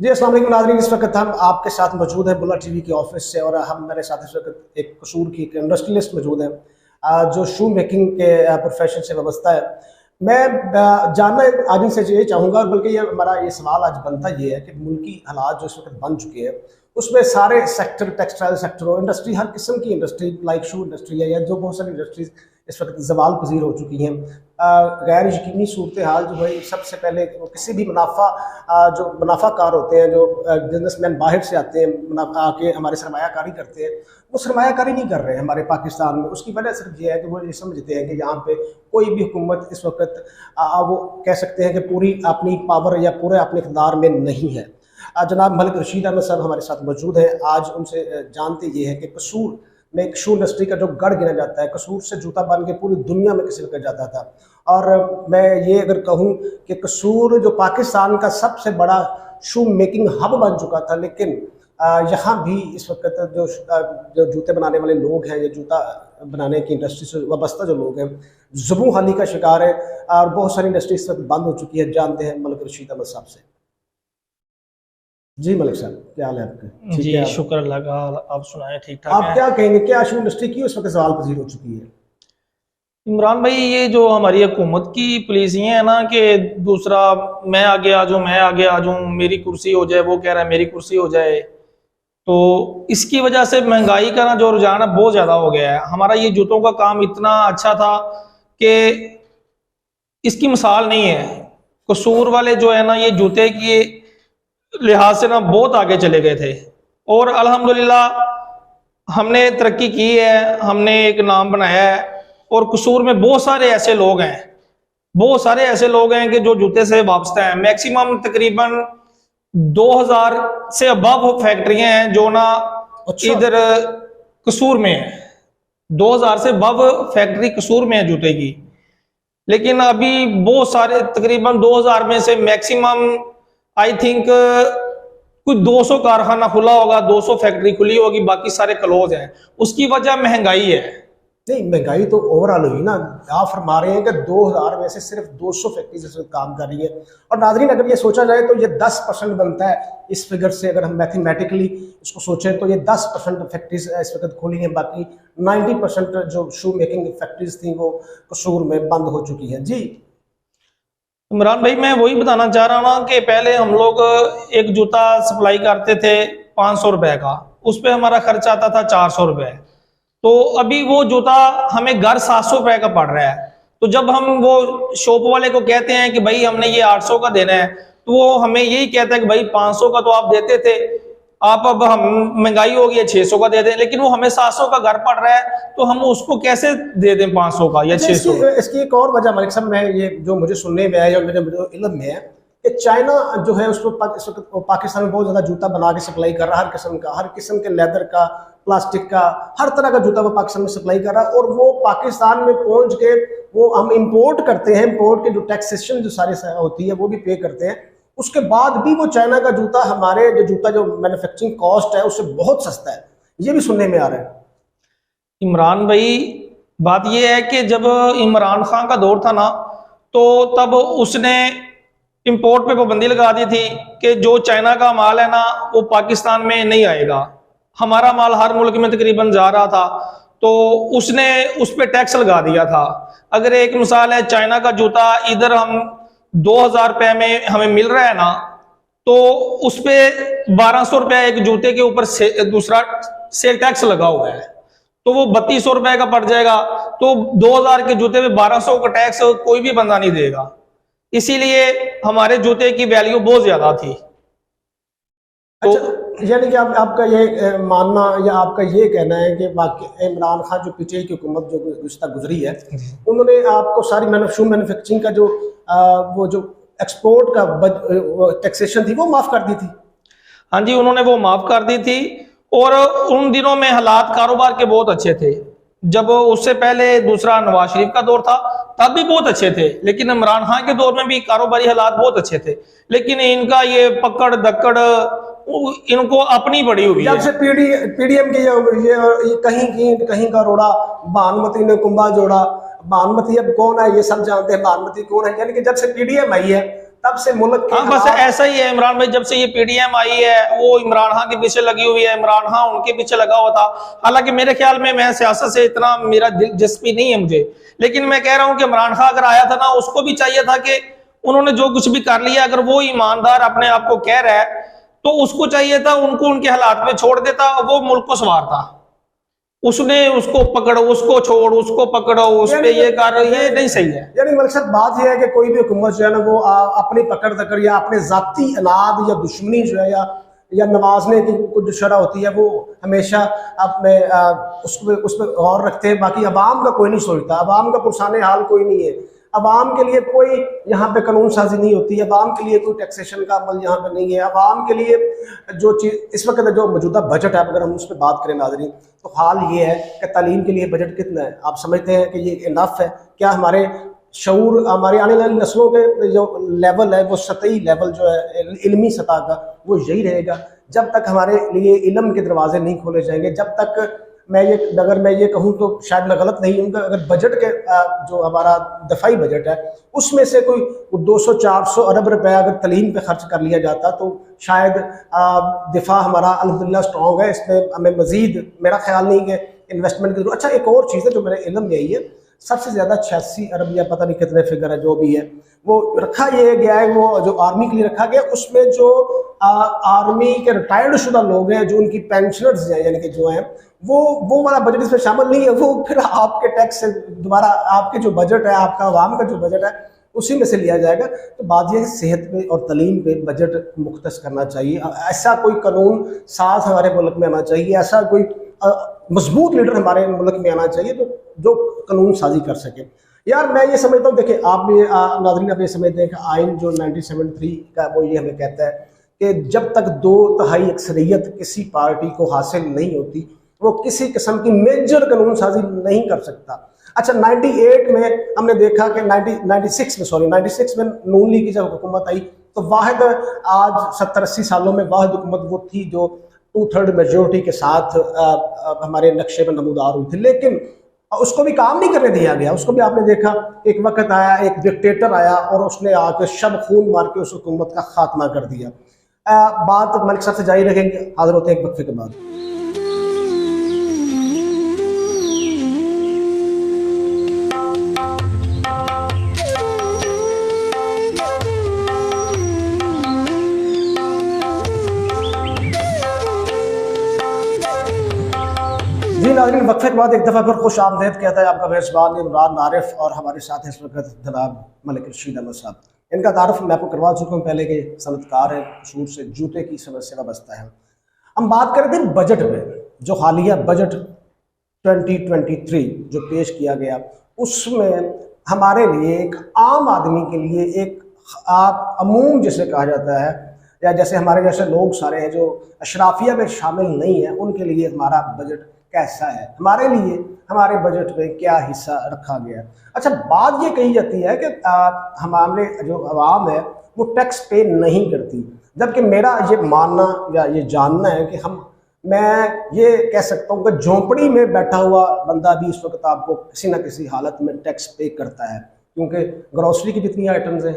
जी अस्सलाम वालेकुम नाज़रीन, इस वक्त हम आपके साथ मौजूद हैं बुल्ला टीवी के ऑफिस से और हम मेरे साथ इस वक्त एक कसूर की एक इंडस्ट्रियलिस्ट मौजूद हैं जो शू मेकिंग के प्रोफेशन से वाबस्ता है। मैं जानना आज इनसे ये चाहूँगा, बल्कि ये हमारा ये सवाल आज बनता ये है कि मुल्की हालात जो इस वक्त बन चुके हैं उसमें सारे सेक्टर, टेक्सटाइल सेक्टर हो, इंडस्ट्री, हर किस्म की इंडस्ट्री लाइक शू इंडस्ट्री है या जो बहुत सारी इंडस्ट्रीज इस वक्त जवाल पजीर हो चुकी हैं। गैर यकीनी सूरत हाल जो है, सबसे पहले किसी भी जो मुनाफाकार होते हैं, जो बिजनेसमैन बाहर से आते हैं आके हमारे सरमायाकारी करते हैं, वो सरमायाकारी नहीं कर रहे हैं हमारे पाकिस्तान में। उसकी वजह सिर्फ ये है कि वो ये समझते हैं कि यहाँ पे कोई भी हुकूमत इस वक्त वो कह सकते हैं कि पूरी अपनी पावर या पूरे अपने इक़्तिदार में नहीं है। जनाब मलिक रशीद अहमद साहब हमारे साथ मौजूद हैं। आज उनसे जानते ये है कि कसूर में एक शू इंडस्ट्री का जो गढ़ गिना जाता है, कसूर से जूता बन के पूरी दुनिया में किसी कर जाता था। और मैं ये अगर कहूँ कि कसूर जो पाकिस्तान का सबसे बड़ा शू मेकिंग हब बन चुका था, लेकिन यहाँ भी इस वक्त जो जूते बनाने वाले लोग हैं या जूता बनाने की इंडस्ट्री से वाबस्ता जो लोग हैं, ज़ुबू हाली का शिकार है और बहुत सारी इंडस्ट्री इस वक्त बंद हो चुकी है। जानते हैं मलिक रशीद अहमद साहब से। जी मलिक साहब, क्या हाल है आपके? जी शुक्र अल्लाह का, आप सुनाएं ठीक ठाक आप क्या कहेंगे, क्या शू इंडस्ट्री की उस वक्त सवाल पजीर हो चुकी है? इमरान भाई, ये जो हमारी हुकूमत की पॉलिसियां है ना कि दूसरा मैं आगे आ जाऊं, मैं आगे आ जाऊं, मेरी कुर्सी हो जाए, वो कह रहा है मेरी कुर्सी हो जाए, तो इसकी वजह से महंगाई का ना जो रुझान है बहुत ज़्यादा हो गया है। हमारा ये जूतों का काम इतना अच्छा था कि इसकी मिसाल नहीं है। कसूर वाले जो है ना, ये जूते की लिहाज से ना बहुत आगे चले गए थे और अल्हम्दुलिल्लाह हमने तरक्की की है, हमने एक नाम बनाया है। और कसूर में बहुत सारे ऐसे लोग हैं कि जो जूते से वाबस्ता है। मैक्सिमम तकरीबन 2000 से अबव फैक्ट्रियां हैं जो ना इधर कसूर में है। 2000 से अबव फैक्ट्री कसूर में है जूते की। लेकिन अभी बहुत सारे तकरीबन 2000 में से मैक्सिमम आई थिंक कुछ 200 कारखाना खुला होगा, 200 फैक्ट्री खुली होगी, बाकी सारे क्लोज हैं। उसकी वजह महंगाई है। नहीं, महंगाई तो ओवरऑल हुई ना। आप फरमा रहे हैं कि 2000 में से सिर्फ 200 फैक्ट्रीज इस वक्त काम कर रही है। और नाज़रीन, अगर ये सोचा जाए तो ये 10% बनता है इस फिगर से। अगर हम मैथमेटिकली इसको सोचें तो ये 10% फैक्ट्रीज इस वक्त खुली हैं, बाकी 90% जो शू मेकिंग फैक्ट्रीज थी वो कसूर में बंद हो चुकी हैं। जी इमरान भाई, मैं वही बताना चाह रहा हूँ ना कि पहले हम लोग एक जूता सप्लाई करते थे 500 रुपए का, उस पर हमारा खर्च आता था 400 रुपए। तो अभी वो जूता हमें घर 700 रुपए का पड़ रहा है। तो जब हम वो शॉप वाले को कहते हैं कि भाई हमने ये 800 का देना है, तो वो हमें यही कहता है कि भाई 500 का तो आप देते थे, आप अब हम महंगाई हो गई है 600 का दे दें। लेकिन वो हमें 700 का घर पड़ रहा है, तो हम उसको कैसे दे दें 500 का या 600 का? इसकी एक और वजह मलिक साहब, मैं ये जो मुझे सुनने में आया और मेरे इल्म में है कि चाइना जो है उसको इस वक्त पाकिस्तान में बहुत ज़्यादा जूता बना के सप्लाई कर रहा है। हर किस्म के लेदर का, प्लास्टिक का, हर तरह का जूता वो पाकिस्तान में सप्लाई कर रहा है। और वो पाकिस्तान में पहुंच के वो हम इंपोर्ट करते हैं, इंपोर्ट के जो टैक्सेशन जो सारी होती है वो भी पे करते हैं। उसके बाद भी वो चाइना का जूता हमारे जो मैन्युफैक्चरिंग कॉस्ट है उससे बहुत सस्ता है, ये भी सुनने में आ रहा है। इमरान भाई, बात यह है कि जब इमरान खान का दौर था ना, तो तब उसने इंपोर्ट पे पाबंदी लगा दी थी कि जो चाइना का माल है ना वो पाकिस्तान में नहीं आएगा। हमारा माल हर मुल्क में तकरीबन जा रहा था, तो उसने उस पर टैक्स लगा दिया था। अगर एक मिसाल है, चाइना का जूता इधर हम 2000 रुपए में हमें मिल रहा है ना, तो उस पर 1200 रुपया एक जूते के ऊपर दूसरा सेल टैक्स लगा हुआ है, तो वो 3200 रुपए का पड़ जाएगा। तो 2000 के जूते में 1200 का टैक्स कोई भी बंदा नहीं देगा। इसीलिए हमारे जूते की वैल्यू बहुत ज्यादा थी। अच्छा, यानी कि आपका ये मानना या आपका ये कहना है कि बाकी इमरान खान जो पीटीआई की हुकूमत जो गुज़श्ता गुजरी है, उन्होंने आपको सारी शू मैन्युफैक्चरिंग का जो वो जो एक्सपोर्ट का टैक्सेशन थी वो माफ़ कर दी थी? हाँ जी, उन्होंने वो माफ़ कर दी थी। और उन दिनों में हालात कारोबार के बहुत अच्छे थे। जब उससे पहले दूसरा नवाज शरीफ का दौर था तब भी बहुत अच्छे थे, लेकिन इमरान खान के दौर में भी कारोबारी हालात बहुत अच्छे थे। लेकिन इनका ये पकड़ दक्कड़ इनको अपनी बड़ी हुई जब से पीडीएम की ये कहीं का रोड़ा, भानुमति ने कुंभा जोड़ा। भानुमति अब कौन है ये सब जानते हैं, भानुमति कौन है। यानी कि जब से पीडीएम आई है तब से मुल्क के हाँ बस ऐसा ही है इमरान भाई, जब से ये पीडीएम आई है वो इमरान खान के पीछे लगी हुई है, इमरान खान उनके पीछे लगा हुआ था। हालांकि मेरे ख्याल में मैं सियासत से इतना मेरा दिलचस्पी नहीं है मुझे, लेकिन मैं कह रहा हूं कि इमरान खान अगर आया था ना, उसको भी चाहिए था कि उन्होंने जो कुछ भी कर लिया, अगर वो ईमानदार अपने आप को कह रहा है तो उसको चाहिए था उनको उनके हालात में छोड़ देता, वो मुल्क को संवारता। उसने उसको पकड़ो, उसको छोड़, उसको पकड़ो, उस पे ये कर, ये नहीं सही है। यानी मकसद बात यह है कि कोई भी हुकूमत जो है ना वो अपनी पकड़ दकड़ या अपने जाती अनाद या दुश्मनी जो है या नवाजने की कुछ जो शरह होती है वो हमेशा अपने उस पर गौर रखते हैं। बाकी अवाम का कोई नहीं सोचता, अवाम का पुरसाने हाल कोई नहीं है, अवाम के लिए कोई यहाँ पे कानून साजी नहीं होती, अवाम के लिए कोई टैक्सेशन का अमल यहाँ पे नहीं है। अवाम के लिए जो चीज़ इस वक्त जो मौजूदा बजट है, अगर हम उस पर बात करें नाज़रीन, तो हाल ये है कि तालीम के लिए बजट कितना है? आप समझते हैं कि ये इनफ है? क्या हमारे शऊर, हमारी आने वाली नस्लों के जो लेवल है वो सतही लेवल जो है इल्मी सतह का, वो यही रहेगा जब तक हमारे लिए इल्म के दरवाजे नहीं खोले जाएंगे? जब तक अगर मैं ये कहूँ तो शायद मैं गलत नहीं हूँ, अगर बजट के जो हमारा दफाई बजट है उसमें से कोई 200-400 अरब रुपया अगर तलीम पे खर्च कर लिया जाता तो शायद दिफा हमारा अल्हम्दुलिल्लाह स्ट्रॉन्ग है, इसमें हमें मजीद मेरा ख्याल नहीं कि इन्वेस्टमेंट की जरूरत। अच्छा, एक और चीज़ है जो मेरे इल्म में आई है, सबसे ज़्यादा 86 अरब या पता नहीं कितने फिगर है जो भी है, वो रखा ये गया है, वो जो आर्मी के लिए रखा गया, उसमें जो आर्मी के रिटायर्ड शुदा लोग हैं, जो उनकी पेंशनर्स हैं, यानी कि जो हैं वो वाला बजट इसमें शामिल नहीं है। वो फिर आपके टैक्स से दोबारा आपके जो बजट है, आपका आवाम का जो बजट है, उसी में से लिया जाएगा। तो बात यह है सेहत पे और तलीम पे बजट मुख्तस करना चाहिए। ऐसा कोई कानून साज हमारे मुल्क में आना चाहिए, ऐसा कोई मजबूत लीडर हमारे मुल्क में आना चाहिए तो जो कानून साजी कर सके। यार मैं ये समझता हूँ, देखिए आप भी नाज़रीन आप ये समझते हैं कि आइन जो 1973 का वो ये हमें कहता है कि जब तक 2/3 अक्सरियत किसी पार्टी को हासिल नहीं होती वो किसी किस्म की मेजर कानून साजी नहीं कर सकता। अच्छा, 98 में हमने देखा कि 96 में नून लीग की जब हुकूमत आई तो वाहिद आज 70-80 सालों में वाहिद हुकूमत वो थी जो 2/3 मेजोरिटी के साथ हमारे नक्शे में नमूदार हुई थी, लेकिन उसको भी काम नहीं करने दिया गया। उसको भी आपने देखा एक वक्त आया, एक डिक्टेटर आया और उसने आकर शब खून मार के उस हुकूमत का खात्मा कर दिया। बात मलिक साहब से जारी रखेंगे, हाजिर होते हैं एक वक्फे के बाद। जी नाज़रीन, वक्फे के बाद एक दफ़ा फिर खुश आमदेद कहता है आपका मेज़बान इमरान आरिफ और हमारे साथ इस वक्त जनाब मलिक रशीद अहमद साहब। इनका तारुफ मैं आपको करवा चुका हूँ पहले के सनतकार है, कसूर से जूते की समस्या वाबस्ता है। हम बात कर रहे थे बजट में, जो हालिया बजट 2023 जो पेश किया गया, उसमें हमारे लिए एक आम आदमी के लिए एक अमूम जिसे कहा जाता है, या जैसे हमारे जैसे लोग सारे हैं जो अशराफिया में शामिल नहीं है, उनके लिए हमारा बजट कैसा है, हमारे लिए हमारे बजट में क्या हिस्सा रखा गया है। अच्छा, बात ये कही जाती है कि हमारे जो आवाम है वो टैक्स पे नहीं करती, जबकि मेरा ये मानना या ये जानना है कि मैं ये कह सकता हूँ कि झोंपड़ी में बैठा हुआ बंदा भी इस वक्त आपको किसी ना किसी हालत में टैक्स पे करता है, क्योंकि ग्रोसरी की जितनी आइटम्स हैं,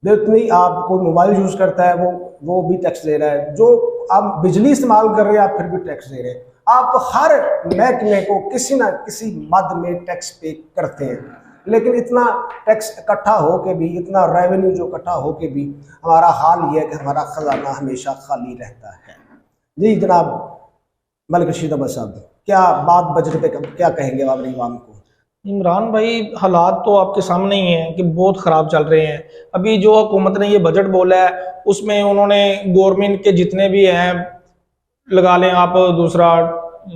जितनी आप कोई मोबाइल यूज़ करता है वो भी टैक्स दे रहा है, जो आप बिजली इस्तेमाल कर रहे हैं आप फिर भी टैक्स दे रहे हैं, आप हर महकमे को किसी ना किसी मद में टैक्स पे करते हैं। लेकिन इतना टैक्स इकट्ठा हो के भी, इतना रेवेन्यू जो इकट्ठा हो के भी हमारा हाल ये है कि हमारा ख़जाना हमेशा खाली रहता है। जी जनाब मलिक रशीद अहमद साहब, क्या बात बजट पे क्या कहेंगे आप आवाम को? इमरान भाई, हालात तो आपके सामने ही हैं कि बहुत ख़राब चल रहे हैं। अभी जो हुकूमत ने ये बजट बोला है उसमें उन्होंने गवर्नमेंट के जितने भी हैं लगा लें आप, दूसरा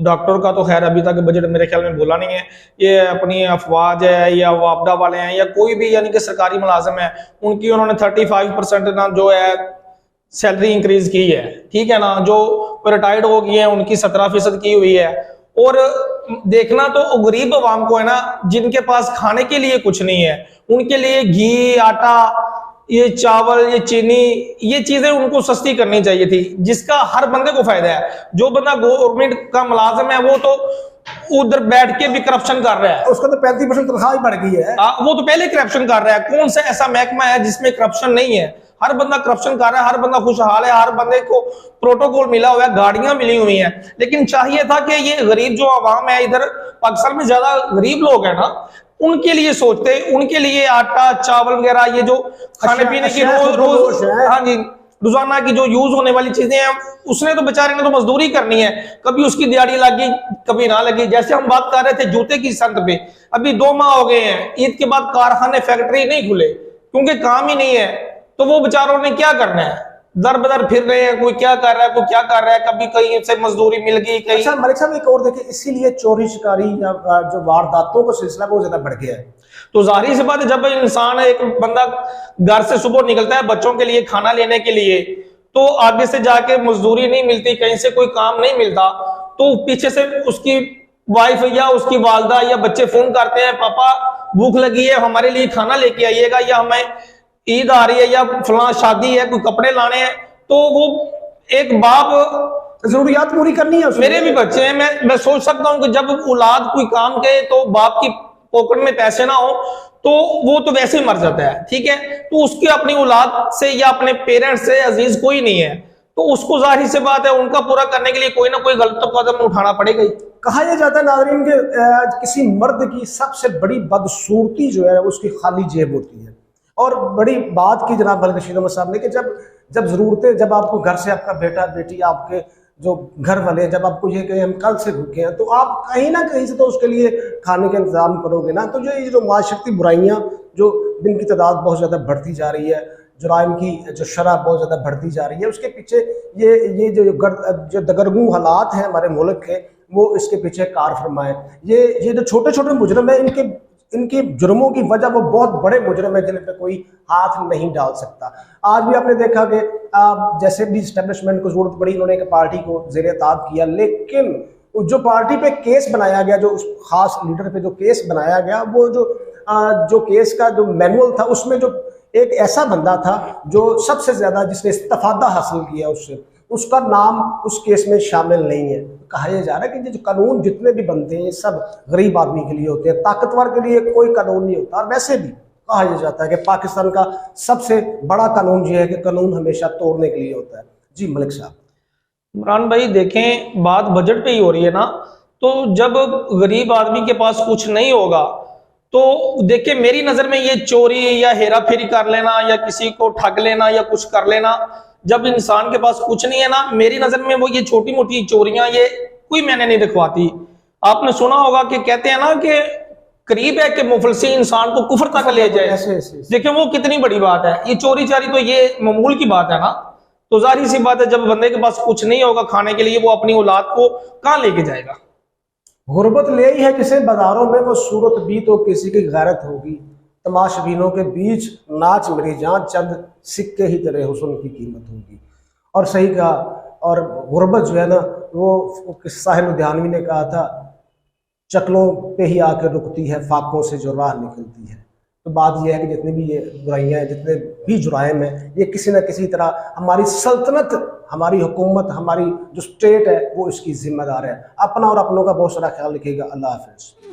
डॉक्टर का तो खैर अभी तक बजट मेरे ख्याल में बोला नहीं है, ये अपनी अफवाज है या वापडा वाले हैं या कोई भी यानी कि सरकारी मुलाजिम है, उनकी उन्होंने 35% ना जो है सैलरी इंक्रीज की है, ठीक है ना। जो रिटायर्ड हो गए हैं उनकी 17% की हुई है। और देखना तो गरीब आवाम को है ना, जिनके पास खाने के लिए कुछ नहीं है, उनके लिए घी, आटा, ये चावल, ये चीनी, ये चीजें उनको सस्ती करनी चाहिए थी, जिसका हर बंदे को फायदा है। जो बंदा गवर्नमेंट का मुलाजिम है वो तो उधर बैठ के भी करप्शन कर रहा है। उसका तो 35% तनख्वाह ही बढ़ गई है। वो तो पहले करप्शन कर रहा है। कौन सा ऐसा महकमा है जिसमें करप्शन नहीं है? हर बंदा करप्शन कर रहा है, हर बंदा खुशहाल है, हर बंदे को प्रोटोकॉल मिला हुआ है, गाड़ियां मिली हुई हैं। लेकिन चाहिए था कि ये गरीब जो आवाम है, इधर पाकिस्तान में ज्यादा गरीब लोग हैं ना, उनके लिए सोचते, उनके लिए आटा चावल वगैरह ये जो खाने पीने की रोज हाँ जी रोजाना की जो यूज होने वाली चीजें हैं, उसने तो बेचारे ने तो मजदूरी करनी है। कभी उसकी दिहाड़ी लगी, कभी ना लगी। जैसे हम बात कर रहे थे जूते की संत पे, अभी 2 माह हो गए हैं, ईद के बाद कारखाने फैक्ट्री नहीं खुले क्योंकि काम ही नहीं है। तो वो बेचारों ने क्या करना है? दर बदर फिर रहे हैं, कोई क्या कर रहा है, कोई क्या कर रहा है, कभी कहीं से मजदूरी मिल गई कहीं। अच्छा मलिक साहब, एक और देखिए, इसीलिए चोरी शिकारी या जो वारदातों का सिलसिला बहुत ज्यादा बढ़ गया है। तो जाहिर सी बात है, जब इंसान एक बंदा घर से सुबह निकलता है बच्चों के लिए खाना लेने के लिए, तो आगे से जाके मजदूरी नहीं मिलती, कहीं से कोई काम नहीं मिलता, तो पीछे से उसकी वाइफ या उसकी वालदा या बच्चे फोन करते हैं, पापा भूख लगी है, हमारे लिए खाना लेके आइएगा, या हमें ईद आ रही है, या फलां शादी है, कोई कपड़े लाने हैं। तो वो एक बाप जरूरियात पूरी करनी है। मेरे भी बच्चे हैं, मैं सोच सकता हूं कि जब औलाद कोई काम करे तो बाप की पॉकेट में पैसे ना हो तो वो तो वैसे ही मर जाता है, ठीक है। तो उसकी अपनी औलाद से या अपने पेरेंट्स से अजीज कोई नहीं है, तो उसको जाहिर सी बात है उनका पूरा करने के लिए कोई ना कोई गलत कदम उठाना पड़ेगा ही। कहा यह जाता है नाज़रीन के किसी मर्द की सबसे बड़ी बदसूरती जो है उसकी खाली जेब होती है। और बड़ी बात की जनाब बलकशीर अहमद साहब ने कि जब जरूरतें, जब आपको घर से आपका बेटा बेटी, आपके जो घर वाले, जब आपको ये कहें हम कल से भूखे हैं, तो आप कहीं ना कहीं से तो उसके लिए खाने का इंतजाम करोगे ना। तो ये जो माशरती बुराइयां जो दिन की तादाद बहुत ज़्यादा बढ़ती जा रही है, जुराइम की जो शरह बहुत ज़्यादा बढ़ती जा रही है, उसके पीछे ये जो दगरगू हालात हैं हमारे मुल्क के, वो इसके पीछे कार फरमा है। ये जो छोटे छोटे मुजरम है, इनके जुर्मों की वजह वो बहुत बड़े मुजरम है जिन पे कोई हाथ नहीं डाल सकता। आज भी आपने देखा कि जैसे भी इस्टेब्लिशमेंट को जरूरत पड़ी, इन्होंने एक पार्टी को ज़ेर-ए-ताब किया, लेकिन जो पार्टी पे केस बनाया गया, जो उस खास लीडर पे जो केस बनाया गया, वो जो केस का जो मैनुअल था, उसमें जो एक ऐसा बंदा था जो सबसे ज्यादा जिसने इस्तिफादा हासिल किया, उसका नाम उस केस में शामिल नहीं है। कहा यह जा रहा है कि जो कानून जितने भी बनते हैं ये सब गरीब आदमी के लिए होते हैं, ताकतवर के लिए कोई कानून नहीं होता। और वैसे भी कहा यह जाता है कि पाकिस्तान का सबसे बड़ा कानून ये है कि कानून हमेशा तोड़ने के लिए होता है। जी मलिक साहब। इमरान भाई देखें, बात बजट पे ही हो रही है ना, तो जब गरीब आदमी के पास कुछ नहीं होगा तो देखिए मेरी नजर में ये चोरी या हेरा फेरी कर लेना या किसी को ठग लेना या कुछ कर लेना, जब इंसान के पास कुछ नहीं है ना, मेरी नजर में वो ये छोटी मोटी चोरियां ये कोई मैंने नहीं दिखवाती। आपने सुना होगा कि कहते हैं ना कि करीब है कि मुफलसी इंसान को कुफर तक ले जाए। देखिए वो कितनी बड़ी बात है। ये चोरी चारी तो ये मामूल की बात है ना। तो जाहिर सी बात है जब बंदे के पास कुछ नहीं होगा खाने के लिए, वो अपनी औलाद को कहाँ लेके जाएगा। गुर्बत ले ही है जिसे बाजारों में वो सूरत भी तो किसी की गैरत होगी, तमाशबीनों के बीच नाच मेरी जान, चंद सिक्के ही तेरे हुस्न की कीमत होगी। और सही कहा। और गुर्बत जो है ना, वो साहिब लुधियानवी ने कहा था, चकलों पे ही आकर रुकती है, फाकों से जो राह निकलती है। तो बात यह है कि जितनी भी ये बुराइयां हैं, जितने भी जुराइम हैं, ये किसी न किसी तरह हमारी सल्तनत, हमारी हुकूमत, हमारी जो स्टेट है वो इसकी जिम्मेदार है। अपना और अपनों का बहुत सारा ख्याल रखिएगा। अल्लाह हाफिज़।